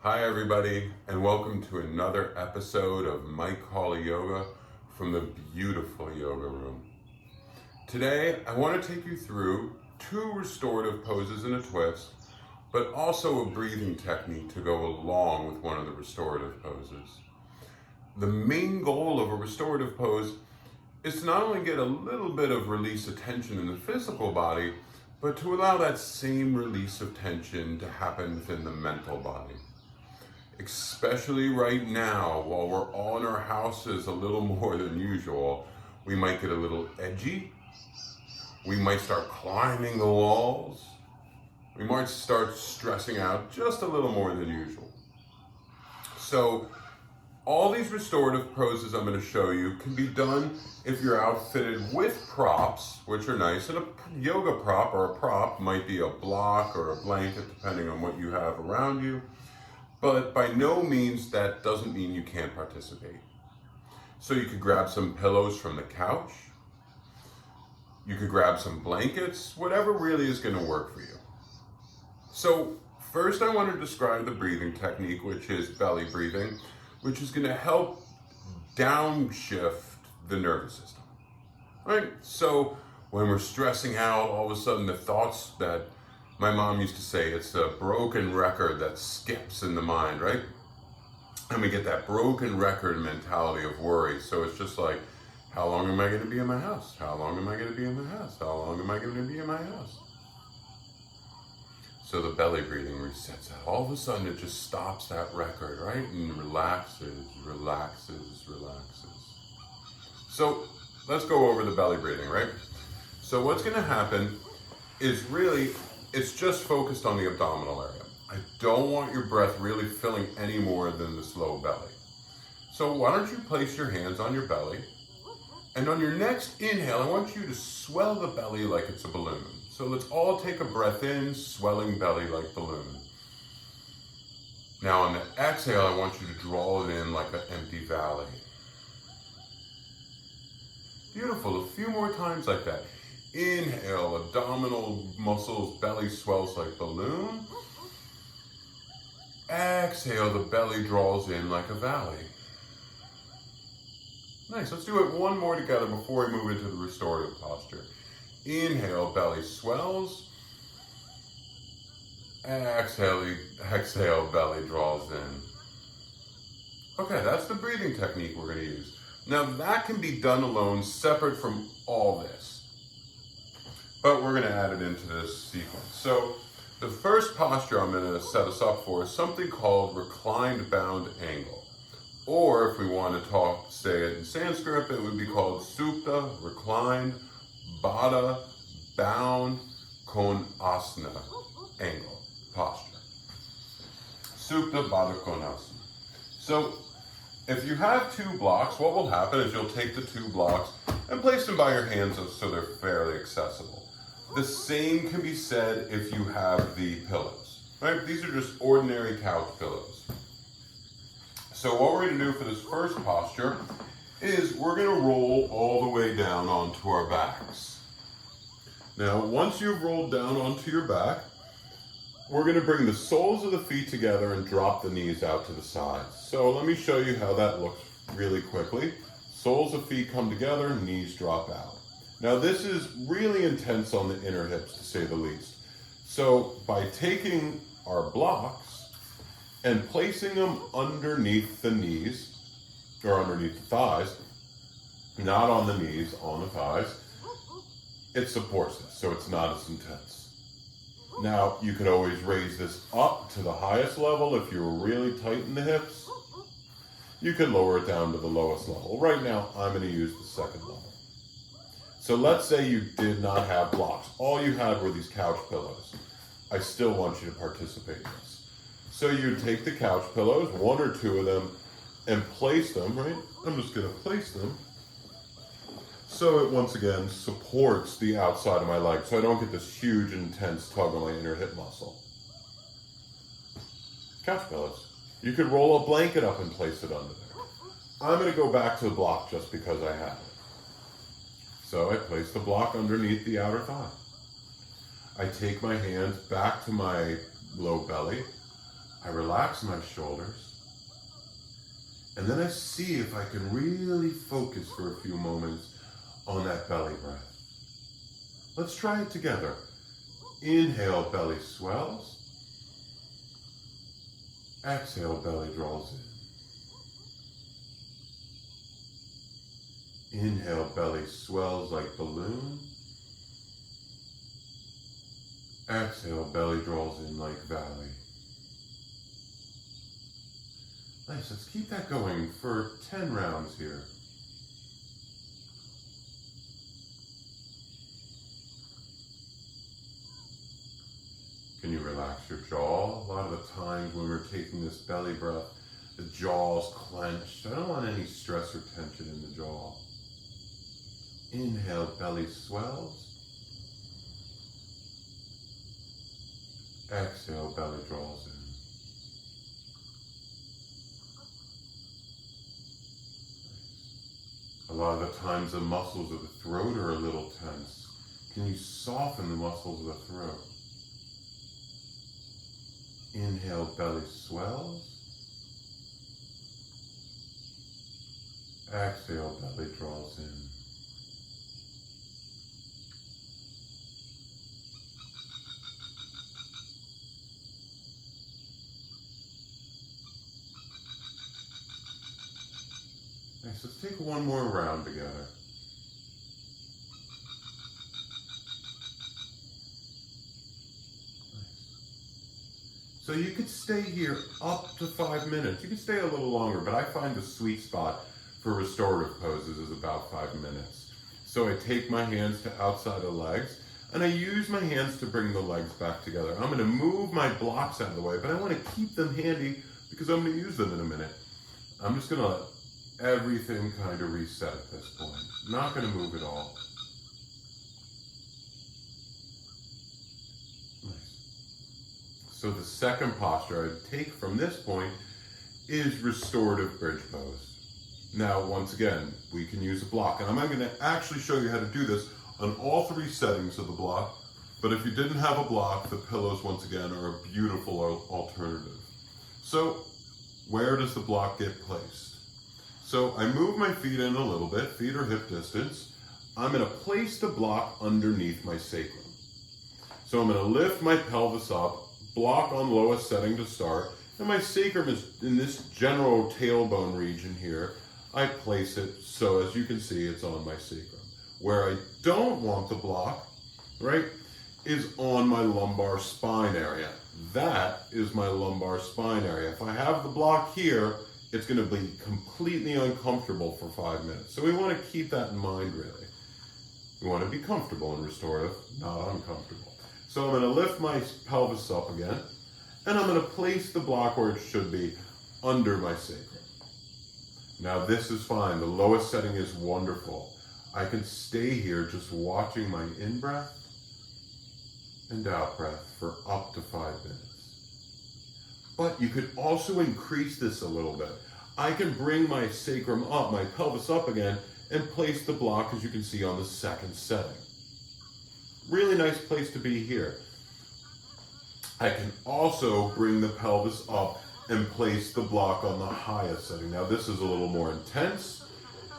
Hi everybody, and welcome to another episode of Mike Hawley Yoga from the beautiful yoga room. Today, I want to take you through two restorative poses and a twist, but also a breathing technique to go along with one of the restorative poses. The main goal of a restorative pose is to not only get a little bit of release of tension in the physical body, but to allow that same release of tension to happen within the mental body. Especially right now, while we're all in our houses a little more than usual, we might get a little edgy. We might start climbing the walls. We might start stressing out just a little more than usual. So all these restorative poses I'm going to show you can be done if you're outfitted with props, which are nice. And a yoga prop or a prop might be a block or a blanket, depending on what you have around you. But by no means that doesn't mean you can't participate. So you could grab some pillows from the couch. You could grab some blankets, whatever really is going to work for you. So first I want to describe the breathing technique, which is belly breathing, which is going to help downshift the nervous system. Right? So when we're stressing out, all of a sudden the thoughts that my mom used to say, it's a broken record that skips in the mind, right? And we get that broken record mentality of worry. So it's just like, how long am I going to be in my house? How long am I going to be in my house? How long am I going to be in my house? So the belly breathing resets that. All of a sudden it just stops that record, right? And relaxes, relaxes, relaxes. So let's go over the belly breathing, right? So what's going to happen is really, it's just focused on the abdominal area. I don't want your breath really filling any more than this low belly. So why don't you place your hands on your belly, and on your next inhale, I want you to swell the belly like it's a balloon. So let's all take a breath in, swelling belly like balloon. Now on the exhale, I want you to draw it in like an empty valley. Beautiful, a few more times like that. Inhale, abdominal muscles, belly swells like balloon. Exhale, the belly draws in like a valley. Nice, let's do it one more together before we move into the restorative posture. Inhale, belly swells. Exhale, belly draws in. Okay, that's the breathing technique we're going to use. Now that can be done alone, separate from all this. But we're going to add it into this sequence. So the first posture I'm going to set us up for is something called reclined bound angle. Or if we want to say it in Sanskrit, it would be called Supta, reclined, Baddha, bound, Konasana, angle, posture. Supta, Baddha, Konasana. So if you have two blocks, what will happen is you'll take the two blocks and place them by your hands so they're fairly accessible. The same can be said if you have the pillows, right? These are just ordinary couch pillows. So what we're going to do for this first posture is we're going to roll all the way down onto our backs. Now, once you've rolled down onto your back, we're going to bring the soles of the feet together and drop the knees out to the sides. So let me show you how that looks really quickly. Soles of feet come together, knees drop out. Now this is really intense on the inner hips, to say the least. So by taking our blocks and placing them underneath the knees, or underneath the thighs, not on the knees, on the thighs, it supports this, so it's not as intense. Now, you could always raise this up to the highest level if you were really tight in the hips. You could lower it down to the lowest level. Right now, I'm going to use the second level. So let's say you did not have blocks. All you had were these couch pillows. I still want you to participate in this. So you take the couch pillows, one or two of them, and place them, right? I'm just going to place them so it once again supports the outside of my leg so I don't get this huge intense tug on my inner hip muscle. Couch pillows. You could roll a blanket up and place it under there. I'm going to go back to the block just because I have it. So I place the block underneath the outer thigh. I take my hands back to my low belly. I relax my shoulders, and then I see if I can really focus for a few moments on that belly breath. Let's try it together. Inhale, belly swells. Exhale, belly draws in. Inhale, belly swells like balloon. Exhale, belly draws in like valley. Nice, let's keep that going for 10 rounds here. Can you relax your jaw? A lot of the times when we're taking this belly breath, the jaw's clenched. I don't want any stress or tension in the jaw. Inhale, belly swells. Exhale, belly draws in. A lot of the times the muscles of the throat are a little tense. Can you soften the muscles of the throat? Inhale, belly swells. Exhale, belly draws in. Nice, let's take one more round together. So you could stay here up to 5 minutes. You could stay a little longer, but I find the sweet spot for restorative poses is about 5 minutes. So I take my hands to outside the legs, and I use my hands to bring the legs back together. I'm gonna move my blocks out of the way, but I wanna keep them handy because I'm gonna use them in a minute. I'm just gonna let everything kind of reset at this point. Not gonna move at all. So the second posture I take from this point is restorative bridge pose. Now, once again, we can use a block, and I'm going to actually show you how to do this on all 3 settings of the block, but if you didn't have a block, the pillows, once again, are a beautiful alternative. So, where does the block get placed? So, I move my feet in a little bit, feet are hip distance. I'm going to place the block underneath my sacrum. So I'm going to lift my pelvis up, block on lowest setting to start, and my sacrum is in this general tailbone region here. I place it so, as you can see, it's on my sacrum. Where I don't want the block, right, is on my lumbar spine area. That is my lumbar spine area. If I have the block here, it's going to be completely uncomfortable for 5 minutes. So we want to keep that in mind, really. We want to be comfortable in restorative, not uncomfortable. So I'm going to lift my pelvis up again, and I'm going to place the block where it should be, under my sacrum. Now this is fine. The lowest setting is wonderful. I can stay here just watching my in-breath and out-breath for up to 5 minutes. But you could also increase this a little bit. I can bring my sacrum up, my pelvis up again, and place the block, as you can see, on the second setting. Really nice place to be here. I can also bring the pelvis up and place the block on the highest setting. Now this is a little more intense.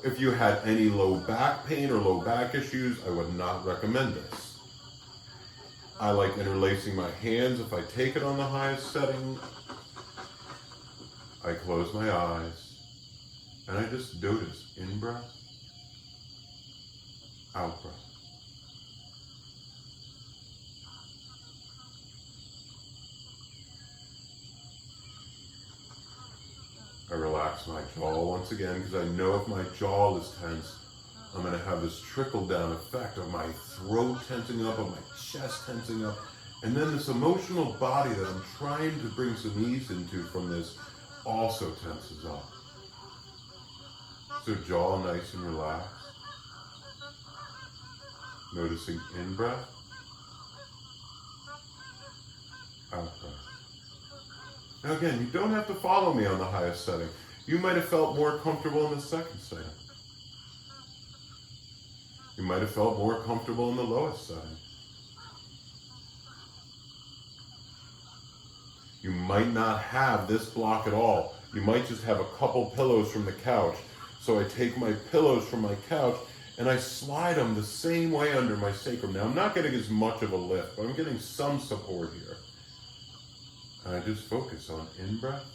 If you had any low back pain or low back issues, I would not recommend this. I like interlacing my hands. If I take it on the highest setting, I close my eyes and I just notice in-breath, out-breath. I relax my jaw once again because I know if my jaw is tense, I'm going to have this trickle-down effect of my throat tensing up, of my chest tensing up, and then this emotional body that I'm trying to bring some ease into from this also tenses up. So jaw nice and relaxed. Noticing in-breath, out-breath. Now again, you don't have to follow me on the highest setting. You might have felt more comfortable in the second setting. You might have felt more comfortable in the lowest setting. You might not have this block at all. You might just have a couple pillows from the couch. So I take my pillows from my couch and I slide them the same way under my sacrum. Now I'm not getting as much of a lift, but I'm getting some support here. And I just focus on in-breath,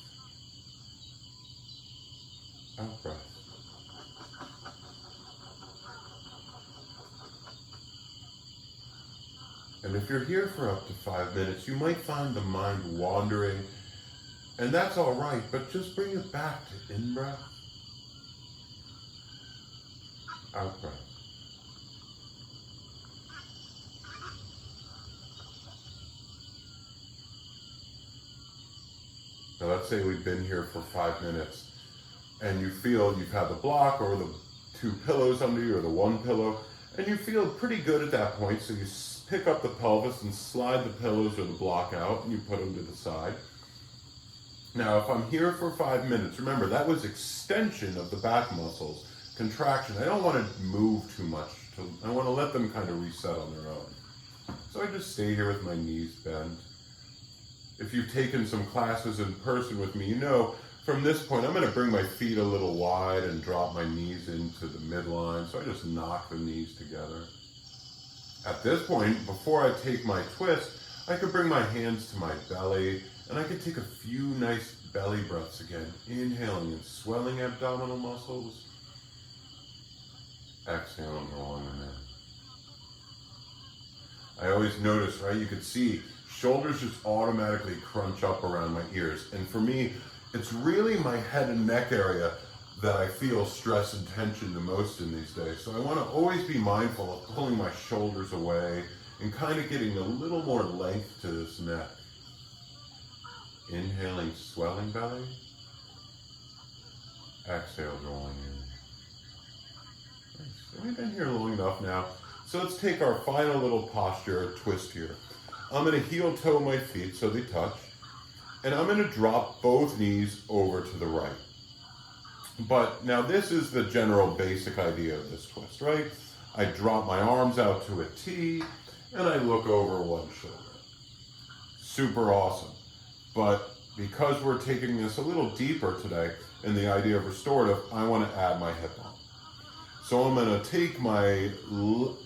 out-breath. And if you're here for up to 5 minutes, you might find the mind wandering, and that's all right, but just bring it back to in-breath, out-breath. Now let's say we've been here for 5 minutes, and you feel you've had the block or the 2 pillows under you or the 1 pillow, and you feel pretty good at that point, so you pick up the pelvis and slide the pillows or the block out and you put them to the side. Now if I'm here for 5 minutes, remember that was extension of the back muscles, contraction. I don't want to move too much. I want to let them kind of reset on their own. So I just stay here with my knees bent. If you've taken some classes in person with me, you know from this point I'm going to bring my feet a little wide and drop my knees into the midline. So I just knock the knees together. At this point, before I take my twist, I could bring my hands to my belly and I could take a few nice belly breaths again, inhaling and swelling abdominal muscles, exhaling, drawing them in. I always notice, right, you could see shoulders just automatically crunch up around my ears. And for me, it's really my head and neck area that I feel stress and tension the most in these days. So I want to always be mindful of pulling my shoulders away and kind of getting a little more length to this neck. Inhaling, swelling belly. Exhale, drawing in. Nice. So we've been here long enough now. So let's take our final little posture twist here. I'm going to heel toe my feet so they touch. And I'm going to drop both knees over to the right. But now this is the general basic idea of this twist, right? I drop my arms out to a T and I look over one shoulder. Super awesome. But because we're taking this a little deeper today in the idea of restorative, I want to add my hip on. So I'm going to take my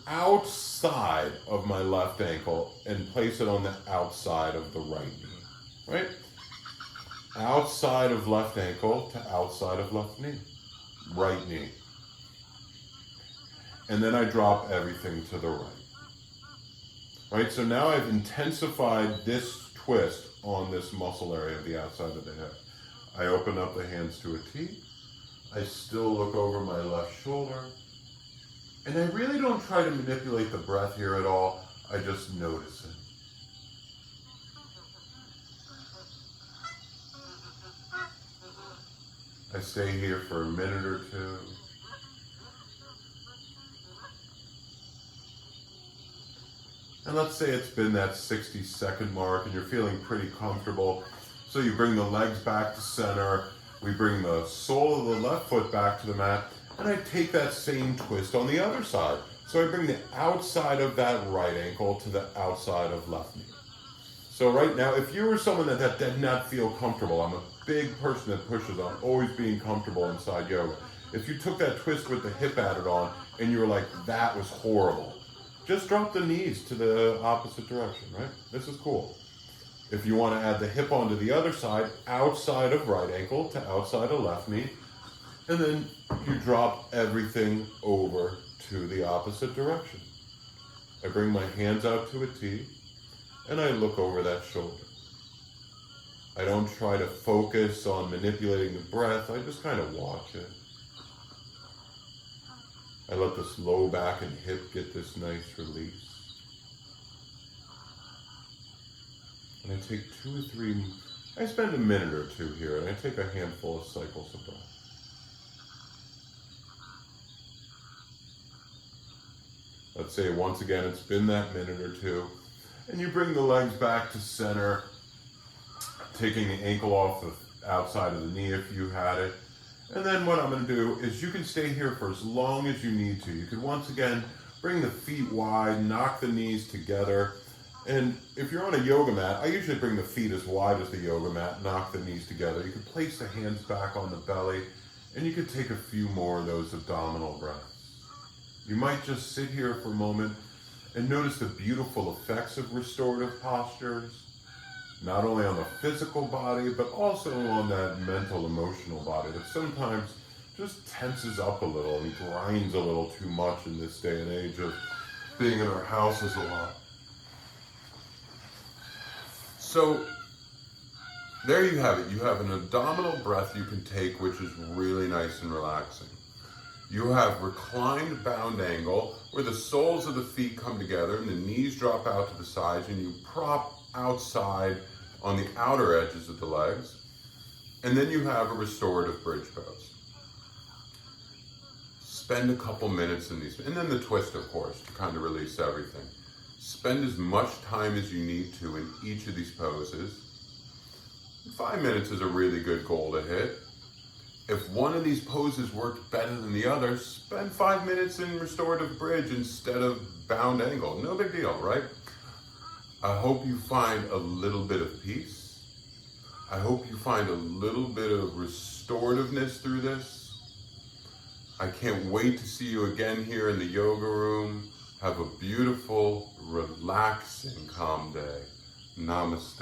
outside of my left ankle and place it on the outside of the right knee, right? Outside of left ankle to outside of left knee, right knee. And then I drop everything to the right. Right, so now I've intensified this twist on this muscle area of the outside of the hip. I open up the hands to a T. I still look over my left shoulder. And I really don't try to manipulate the breath here at all. I just notice it. I stay here for a minute or two. And let's say it's been that 60-second mark and you're feeling pretty comfortable. So you bring the legs back to center. We bring the sole of the left foot back to the mat. And I take that same twist on the other side. So I bring the outside of that right ankle to the outside of left knee. So right now, if you were someone that did not feel comfortable, I'm a big person that pushes on always being comfortable inside yoga. If you took that twist with the hip added on and you were like, that was horrible, just drop the knees to the opposite direction, right? This is cool. If you want to add the hip onto the other side, outside of right ankle to outside of left knee, and then you drop everything over to the opposite direction. I bring my hands out to a T, and I look over that shoulder. I don't try to focus on manipulating the breath, I just kind of watch it. I let this low back and hip get this nice release. And I take 2 or 3, I spend a minute or two here, and I take a handful of cycles of breath. Let's say once again, it's been that minute or two, and you bring the legs back to center, taking the ankle off the outside of the knee if you had it. And then what I'm going to do is you can stay here for as long as you need to. You can once again bring the feet wide, knock the knees together, And if you're on a yoga mat, I usually bring the feet as wide as the yoga mat, knock the knees together. You can place the hands back on the belly, and you could take a few more of those abdominal breaths. You might just sit here for a moment and notice the beautiful effects of restorative postures, not only on the physical body, but also on that mental, emotional body that sometimes just tenses up a little and grinds a little too much in this day and age of being in our houses a lot. So there you have it. You have an abdominal breath you can take, which is really nice and relaxing. You have reclined bound angle, where the soles of the feet come together and the knees drop out to the sides, and you prop outside on the outer edges of the legs. And then you have a restorative bridge pose. Spend a couple minutes in these, and then the twist, of course, to kind of release everything. Spend as much time as you need to in each of these poses. 5 minutes is a really good goal to hit. If one of these poses worked better than the other, spend 5 minutes in restorative bridge instead of bound angle. No big deal, right? I hope you find a little bit of peace. I hope you find a little bit of restorativeness through this. I can't wait to see you again here in the yoga room. Have a beautiful, relaxing, calm day. Namaste.